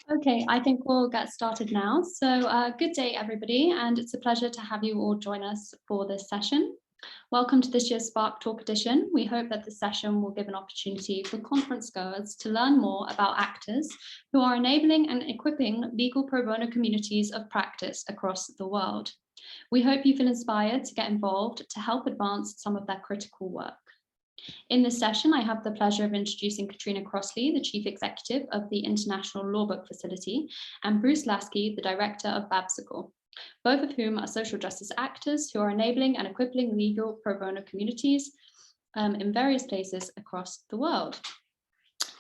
Okay, I think we'll get started now. So good day, everybody, and it's a pleasure to have you all join us for this session. Welcome to this year's Spark Talk edition. We hope that this session will give an opportunity for conference goers to learn more about actors who are enabling and equipping legal pro bono communities of practice across the world. We hope you feel inspired to get involved to help advance some of their critical work. In this session, I have the pleasure of introducing Katrina Crossley, the Chief Executive of the International Law Book Facility, and Bruce Lasky, the Director of Babsicle, both of whom are social justice actors who are enabling and equipping legal pro bono communities in various places across the world.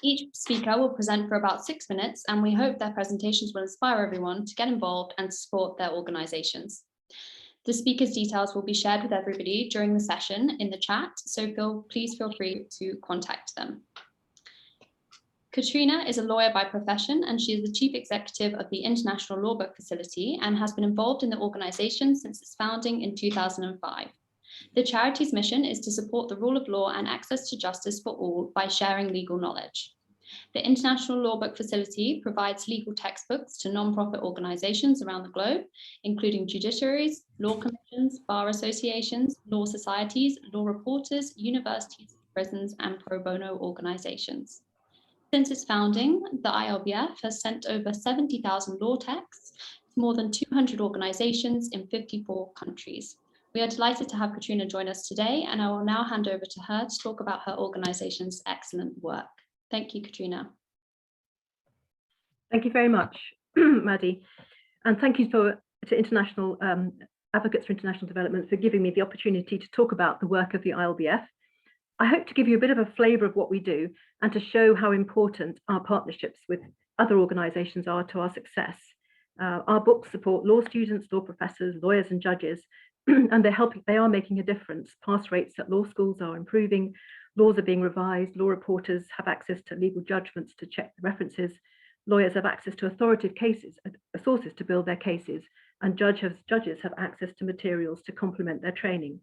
Each speaker will present for about 6 minutes, and we hope their presentations will inspire everyone to get involved and support their organizations. The speakers' details will be shared with everybody during the session in the chat, so please feel free to contact them. Katrina is a lawyer by profession, and she is the Chief Executive of the International Law Book Facility and has been involved in the organization since its founding in 2005. The charity's mission is to support the rule of law and access to justice for all by sharing legal knowledge. The International Law Book Facility provides legal textbooks to non-profit organizations around the globe, including judiciaries, law commissions, bar associations, law societies, law reporters, universities, prisons, and pro bono organizations. Since its founding, the ILBF has sent over 70,000 law texts to more than 200 organizations in 54 countries. We are delighted to have Katrina join us today, and I will now hand over to her to talk about her organization's excellent work. Thank you, Katrina. Thank you very much, Maddie. And thank you to International Advocates for International Development for giving me the opportunity to talk about the work of the ILBF. I hope to give you a bit of a flavour of what we do and to show how important our partnerships with other organisations are to our success. Our books support law students, law professors, lawyers and judges, and they are making a difference. Pass rates at law schools are improving, laws are being revised, law reporters have access to legal judgments to check the references, lawyers have access to authoritative sources to build their cases, and judges have access to materials to complement their training.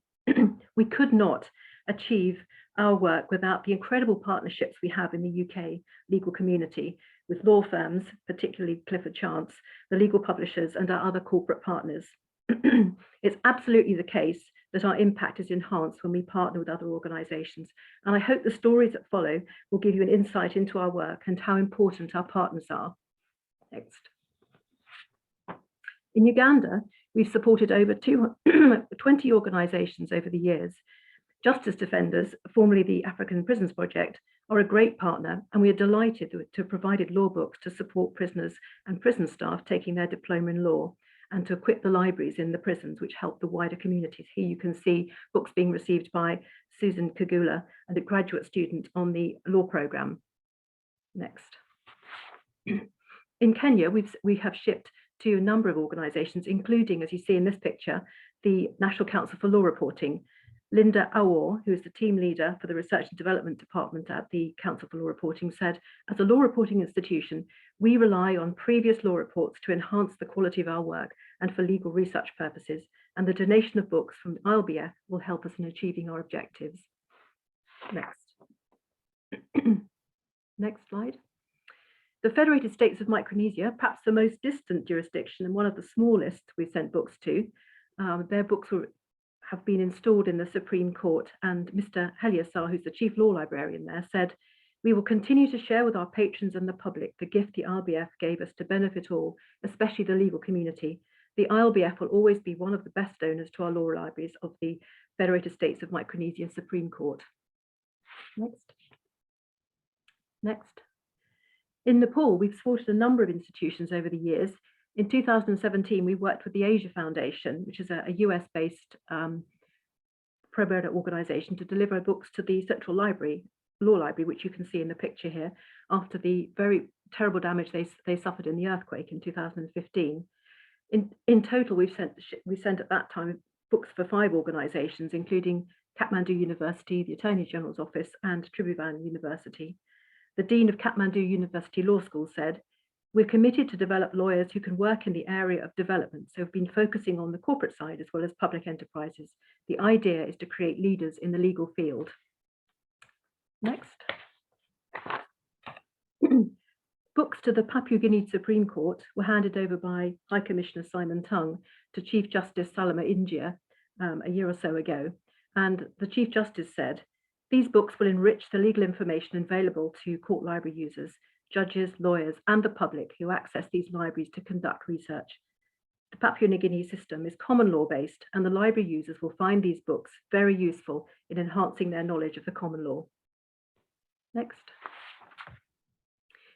We could not achieve our work without the incredible partnerships we have in the UK legal community with law firms, particularly Clifford Chance, the legal publishers, and our other corporate partners. It's absolutely the case that our impact is enhanced when we partner with other organisations. And I hope the stories that follow will give you an insight into our work and how important our partners are. Next. In Uganda, we've supported over 20 organisations over the years. Justice Defenders, formerly the African Prisons Project, are a great partner, and we are delighted to have provided law books to support prisoners and prison staff taking their diploma in law, and to equip the libraries in the prisons, which help the wider communities. Here you can see books being received by Susan Kagula, and a graduate student on the law programme. Next. In Kenya, we have shipped to a number of organisations, including, as you see in this picture, the National Council for Law Reporting. Linda Awor, who is the team leader for the Research and Development Department at the Council for Law Reporting, said, as a law reporting institution, we rely on previous law reports to enhance the quality of our work and for legal research purposes, and the donation of books from ILBF will help us in achieving our objectives. Next. Next slide. The Federated States of Micronesia, perhaps the most distant jurisdiction and one of the smallest we've sent books to, their books have been installed in the Supreme Court, and Mr. Heliasar, who's the Chief Law Librarian there, said, we will continue to share with our patrons and the public the gift the ILBF gave us to benefit all, especially the legal community. The ILBF will always be one of the best donors to our law libraries of the Federated States of Micronesia Supreme Court. Next. Next. In Nepal, we've supported a number of institutions over the years. In 2017, we worked with the Asia Foundation, which is a US-based pro bono organization, to deliver books to the Central Library, Law Library, which you can see in the picture here, after the very terrible damage they suffered in the earthquake in 2015. In total, we sent at that time books for 5 organizations, including Kathmandu University, the Attorney General's Office, and Tribhuvan University. The Dean of Kathmandu University Law School said, we're committed to develop lawyers who can work in the area of development, so we've been focusing on the corporate side as well as public enterprises. The idea is to create leaders in the legal field. Next. Books to the Papua Guinea Supreme Court were handed over by High Commissioner Simon Tung to Chief Justice Salama India a year or so ago. And the Chief Justice said, these books will enrich the legal information available to court library users, judges, lawyers, and the public who access these libraries to conduct research. The Papua New Guinea system is common law based, and the library users will find these books very useful in enhancing their knowledge of the common law. Next.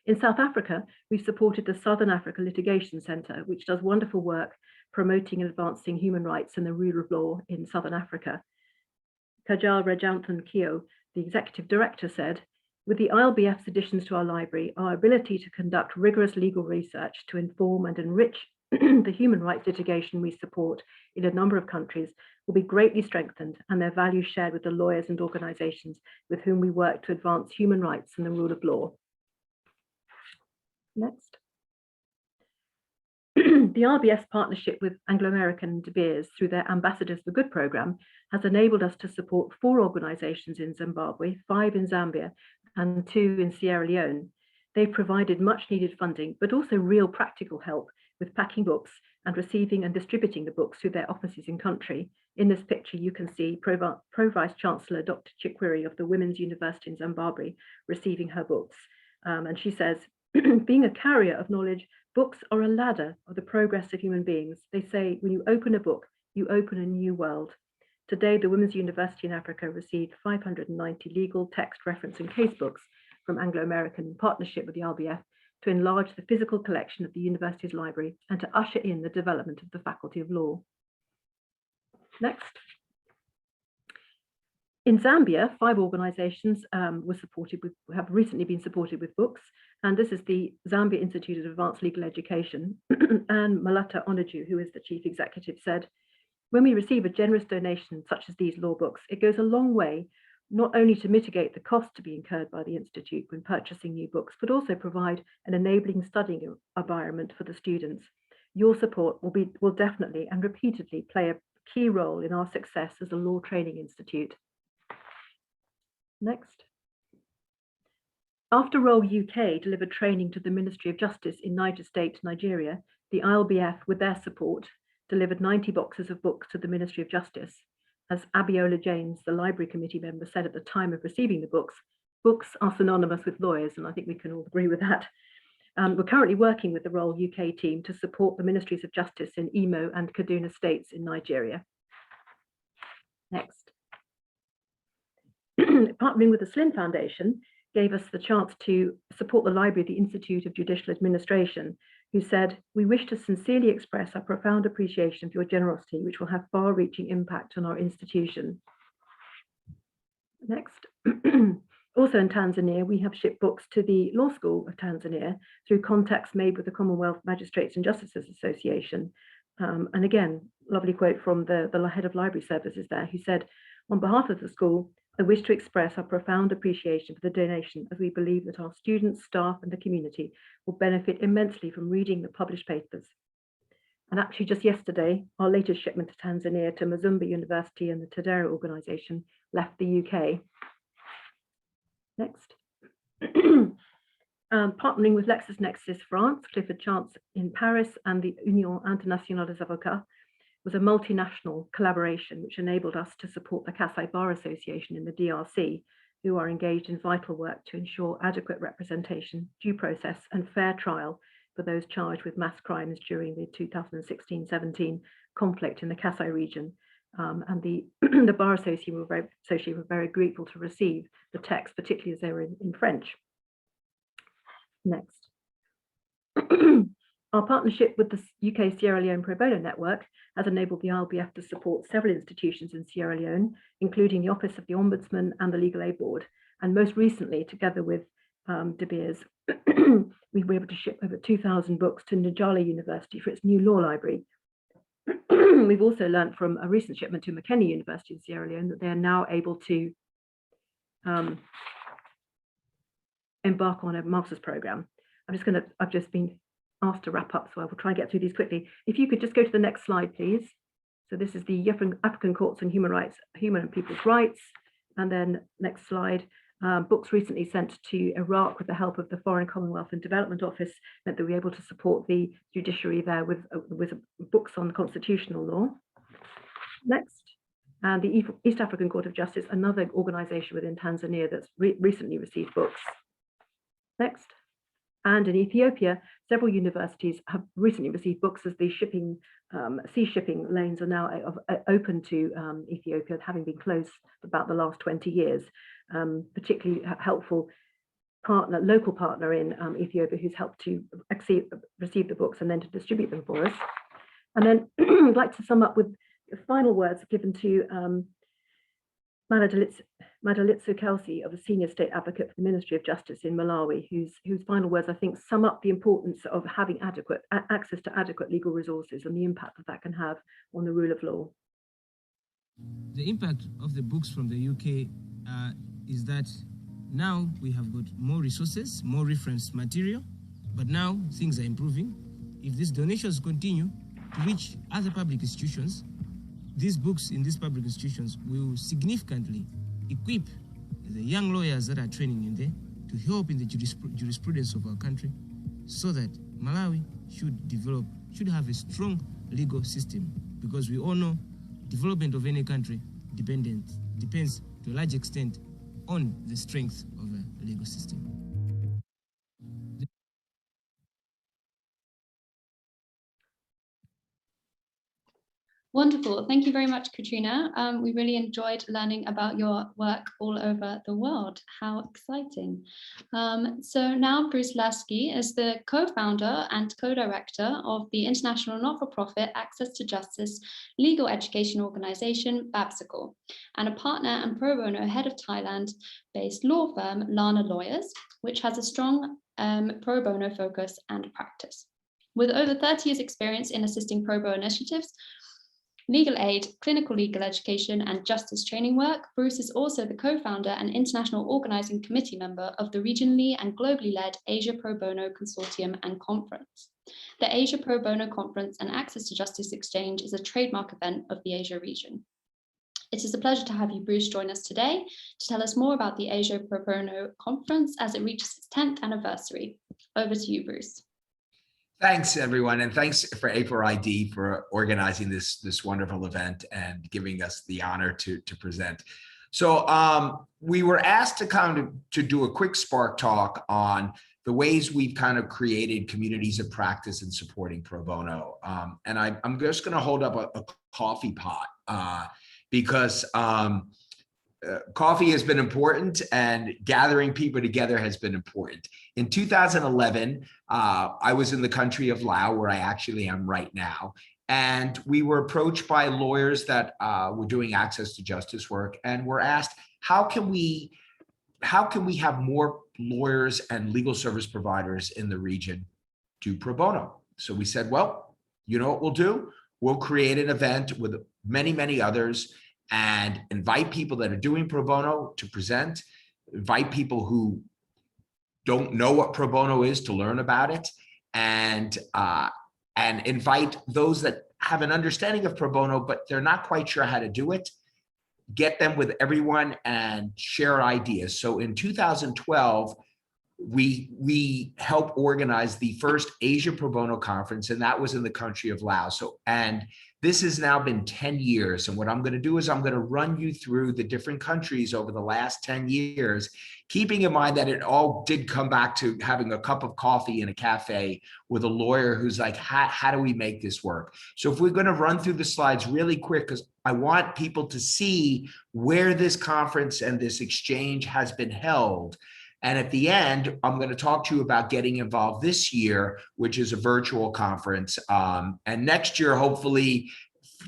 In South Africa, we've supported the Southern Africa Litigation Centre, which does wonderful work promoting and advancing human rights and the rule of law in Southern Africa. Kajal Rajanthan Keo, the executive director, said, with the ILBF's additions to our library, our ability to conduct rigorous legal research to inform and enrich the human rights litigation we support in a number of countries will be greatly strengthened, and their value shared with the lawyers and organisations with whom we work to advance human rights and the rule of law. Next. The RBS partnership with Anglo-American and De Beers through their Ambassadors for Good programme has enabled us to support 4 organisations in Zimbabwe, 5 in Zambia, and 2 in Sierra Leone. They've provided much needed funding, but also real practical help with packing books and receiving and distributing the books through their offices in country. In this picture, you can see Pro Vice Chancellor Dr. Chikwiri of the Women's University in Zimbabwe receiving her books. And she says, being a carrier of knowledge, books are a ladder of the progress of human beings. They say, when you open a book, you open a new world. Today, the Women's University in Africa received 590 legal, text, reference, and case books from Anglo-American in partnership with the RBF to enlarge the physical collection of the university's library and to usher in the development of the Faculty of Law. Next. In Zambia, 5 organisations have recently been supported with books, and this is the Zambia Institute of Advanced Legal Education, and Malata Onoju, who is the chief executive, said, when we receive a generous donation such as these law books, it goes a long way, not only to mitigate the cost to be incurred by the Institute when purchasing new books, but also provide an enabling studying environment for the students. Your support will definitely and repeatedly play a key role in our success as a law training institute. Next. After Roll UK delivered training to the Ministry of Justice in Niger State, Nigeria, the ILBF, with their support, delivered 90 boxes of books to the Ministry of Justice. As Abiola James, the Library Committee member, said at the time of receiving the books, books are synonymous with lawyers, and I think we can all agree with that. We're currently working with the Roll UK team to support the Ministries of Justice in Imo and Kaduna states in Nigeria. Next. Partnering with the Slin Foundation gave us the chance to support the library of the Institute of Judicial Administration, who said, we wish to sincerely express our profound appreciation for your generosity, which will have far-reaching impact on our institution. Next. Also in Tanzania, we have shipped books to the Law School of Tanzania through contacts made with the Commonwealth Magistrates and Justices Association. And again, lovely quote from the head of library services there, who said, on behalf of the school, I wish to express our profound appreciation for the donation, as we believe that our students, staff, and the community will benefit immensely from reading the published papers. And actually, just yesterday, our latest shipment to Tanzania to Mazumba University and the Tadera organization left the UK. Next. Partnering with LexisNexis France, Clifford Chance in Paris, and the Union Internationale des Avocats was a multinational collaboration which enabled us to support the Kasai Bar Association in the DRC, who are engaged in vital work to ensure adequate representation, due process, and fair trial for those charged with mass crimes during the 2016-17 conflict in the Kasai region. And the Bar Association were very grateful to receive the text, particularly as they were in French. Next. Our partnership with the UK Sierra Leone Pro Bono Network has enabled the ILBF to support several institutions in Sierra Leone, including the Office of the Ombudsman and the Legal Aid Board. And most recently, together with De Beers, we were able to ship over 2,000 books to Njala University for its new law library. We've also learned from a recent shipment to Makeni University in Sierra Leone that they are now able to embark on a master's program. I've just been asked to wrap up, so I will try and get through these quickly. If you could just go to the next slide, please. So this is the African Courts and Human and People's Rights. And then next slide. Books recently sent to Iraq with the help of the Foreign Commonwealth and Development Office meant that we were able to support the judiciary there with books on constitutional law. Next, and the East African Court of Justice, another organization within Tanzania that's recently received books. Next. And in Ethiopia, several universities have recently received books as the sea shipping lanes are now open to Ethiopia, having been closed for about the last 20 years. Particularly helpful local partner in Ethiopia who's helped to receive the books and then to distribute them for us. And then I'd like to sum up with final words given to Madalitso Kelsey, of the Senior State Advocate for the Ministry of Justice in Malawi, whose final words, I think, sum up the importance of having access to adequate legal resources and the impact that can have on the rule of law. The impact of the books from the UK is that now we have got more resources, more reference material, but now things are improving. If these donations continue to reach other public institutions, these books in these public institutions will significantly equip the young lawyers that are training in there to help in the jurisprudence of our country, so that Malawi should have a strong legal system, because we all know development of any country depends to a large extent on the strength of a legal system. Wonderful. Thank you very much, Katrina. We really enjoyed learning about your work all over the world. How exciting. So now Bruce Lasky is the co-founder and co-director of the international not-for-profit Access to Justice legal education organization, Babsicle, and a partner and pro bono head of Thailand-based law firm, Lana Lawyers, which has a strong pro bono focus and practice. With over 30 years experience in assisting pro bono initiatives, legal aid, clinical legal education, and justice training work, Bruce is also the co-founder and international organizing committee member of the regionally and globally led Asia Pro Bono Consortium and Conference. The Asia Pro Bono Conference and Access to Justice Exchange is a trademark event of the Asia region. It is a pleasure to have you, Bruce, join us today to tell us more about the Asia Pro Bono Conference as it reaches its 10th anniversary. Over to you, Bruce. Thanks, everyone, and thanks for A4ID for organizing this wonderful event and giving us the honor to present. So we were asked to do a quick spark talk on the ways we've kind of created communities of practice in supporting pro bono. And I'm just going to hold up a coffee pot because coffee has been important and gathering people together has been important. In 2011, I was in the country of Laos, where I actually am right now. And we were approached by lawyers that were doing access to justice work, and were asked, how can we have more lawyers and legal service providers in the region do pro bono? So we said, well, you know what we'll do? We'll create an event with many, many others and invite people that are doing pro bono to present, invite people who don't know what pro bono is to learn about it, and invite those that have an understanding of pro bono, but they're not quite sure how to do it, get them with everyone and share ideas. So in 2012, we helped organize the first Asia Pro Bono Conference, and that was in the country of Laos. And this has now been 10 years. And what I'm going to do is I'm going to run you through the different countries over the last 10 years, keeping in mind that it all did come back to having a cup of coffee in a cafe with a lawyer who's like, how do we make this work? So if we're going to run through the slides really quick, because I want people to see where this conference and this exchange has been held. And at the end, I'm going to talk to you about getting involved this year, which is a virtual conference. And next year, hopefully,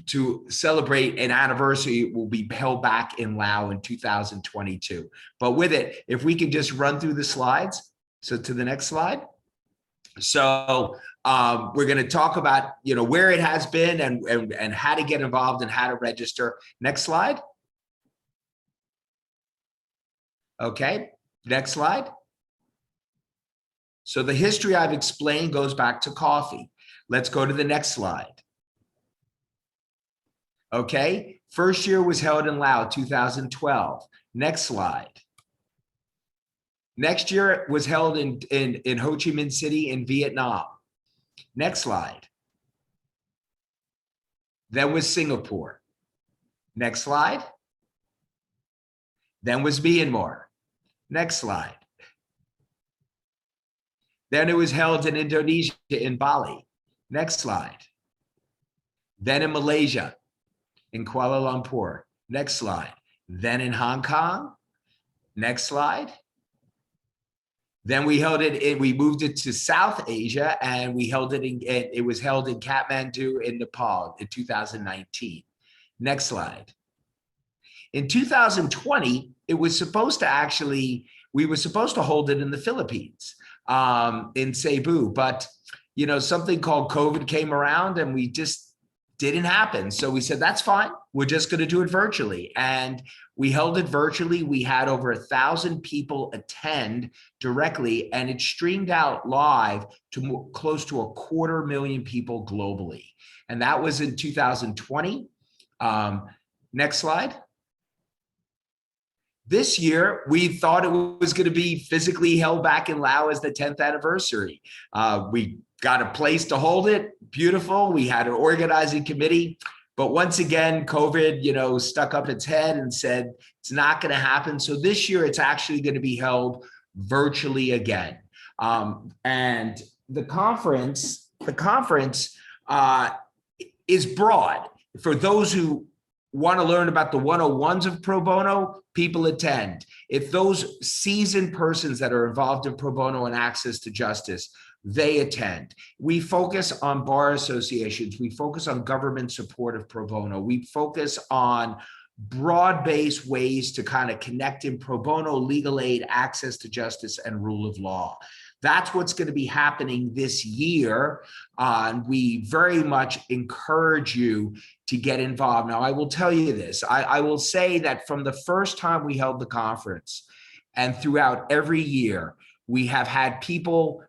to celebrate an anniversary, it will be held back in Laos in 2022. But with it, if we can just run through the slides. So to the next slide. So we're going to talk about, where it has been and how to get involved and how to register. Next slide. Okay. Next slide. So the history I've explained goes back to coffee. Let's go to the next slide. Okay, first year was held in Laos, 2012. Next slide. Next year it was held in Ho Chi Minh City in Vietnam. Next slide. Then was Singapore. Next slide. Then was Myanmar. Next slide. Then it was held in Indonesia in Bali. Next slide. Then in Malaysia, in Kuala Lumpur. Next slide. Then in Hong Kong. Next slide. Then we held it we moved it to South Asia, and we held it it was held in Kathmandu in Nepal in 2019. Next slide. In 2020, we were supposed to hold it in the Philippines, in Cebu, but something called COVID came around and we just didn't happen. So we said, that's fine. We're just going to do it virtually. And we held it virtually. We had over 1,000 people attend directly, and it streamed out live to close to 250,000 people globally. And that was in 2020. Next slide. This year, we thought it was going to be physically held back in Laos as the 10th anniversary. We got a place to hold it, beautiful. We had an organizing committee, but once again, COVID, stuck up its head and said it's not going to happen. So this year, it's actually going to be held virtually again. And the conference is broad. For those who want to learn about the 101s of pro bono, people attend. If those seasoned persons that are involved in pro bono and access to justice, they attend. We focus on bar associations. We focus on government support of pro bono. We focus on broad-based ways to kind of connect in pro bono, legal aid, access to justice, and rule of law. That's what's going to be happening this year. We very much encourage you to get involved. Now, I will tell you this. I will say that from the first time we held the conference and throughout every year, we have had people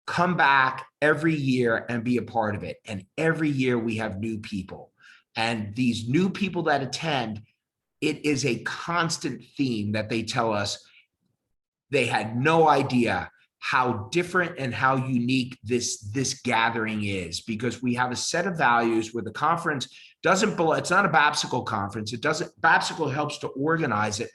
come back every year and be a part of it. And every year we have new people. And these new people that attend, it is a constant theme that they tell us they had no idea how different and how unique this gathering is, because we have a set of values where the conference doesn't belong. It's not a Babsicle conference. Babsicle helps to organize it,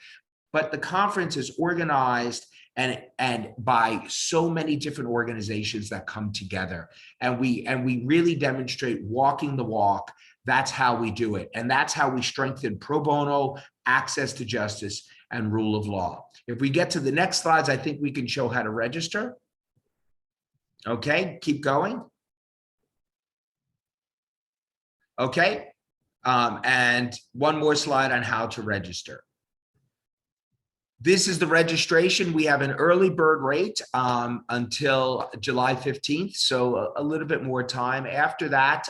but the conference is organized and by so many different organizations that come together, and we really demonstrate walking the walk. That's how we do it, and that's how we strengthen pro bono, access to justice, and rule of law. If we get to the next slides, I think we can show how to register. Okay, keep going. Okay, and one more slide on how to register. This is the registration. We have an early bird rate until July 15th, so a little bit more time. After that,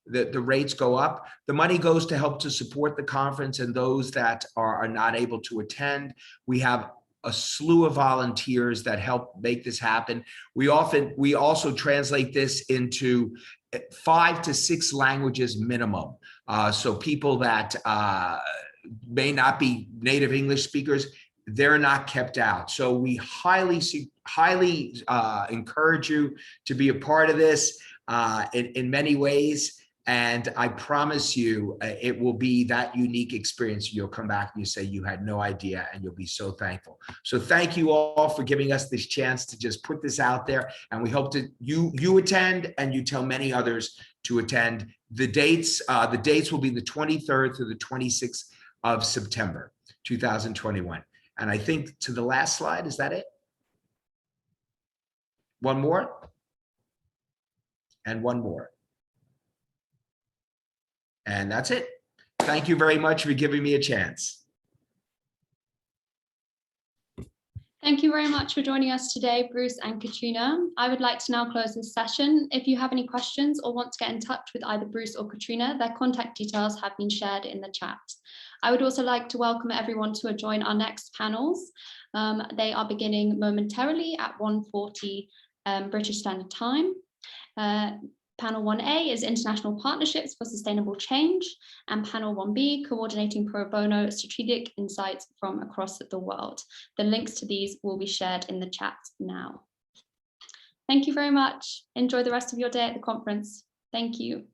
the rates go up. The money goes to help to support the conference and those that are not able to attend. We have a slew of volunteers that help make this happen. We also translate this into 5 to 6 languages minimum. So people that may not be native English speakers, they're not kept out. So we highly encourage you to be a part of this in many ways. And I promise you, it will be that unique experience. You'll come back and you say you had no idea, and you'll be so thankful. So thank you all for giving us this chance to just put this out there. And we hope that you attend and you tell many others to attend. The dates will be the 23rd through the 26th of September, 2021. And I think to the last slide, is that it? One more? And one more. And that's it. Thank you very much for giving me a chance. Thank you very much for joining us today, Bruce and Katrina. I would like to now close this session. If you have any questions or want to get in touch with either Bruce or Katrina, their contact details have been shared in the chat. I would also like to welcome everyone to join our next panels. They are beginning momentarily at 1:40 British Standard Time. Panel 1A is International Partnerships for Sustainable Change, and Panel 1B, Coordinating Pro Bono Strategic Insights from Across the World. The links to these will be shared in the chat now. Thank you very much. Enjoy the rest of your day at the conference. Thank you.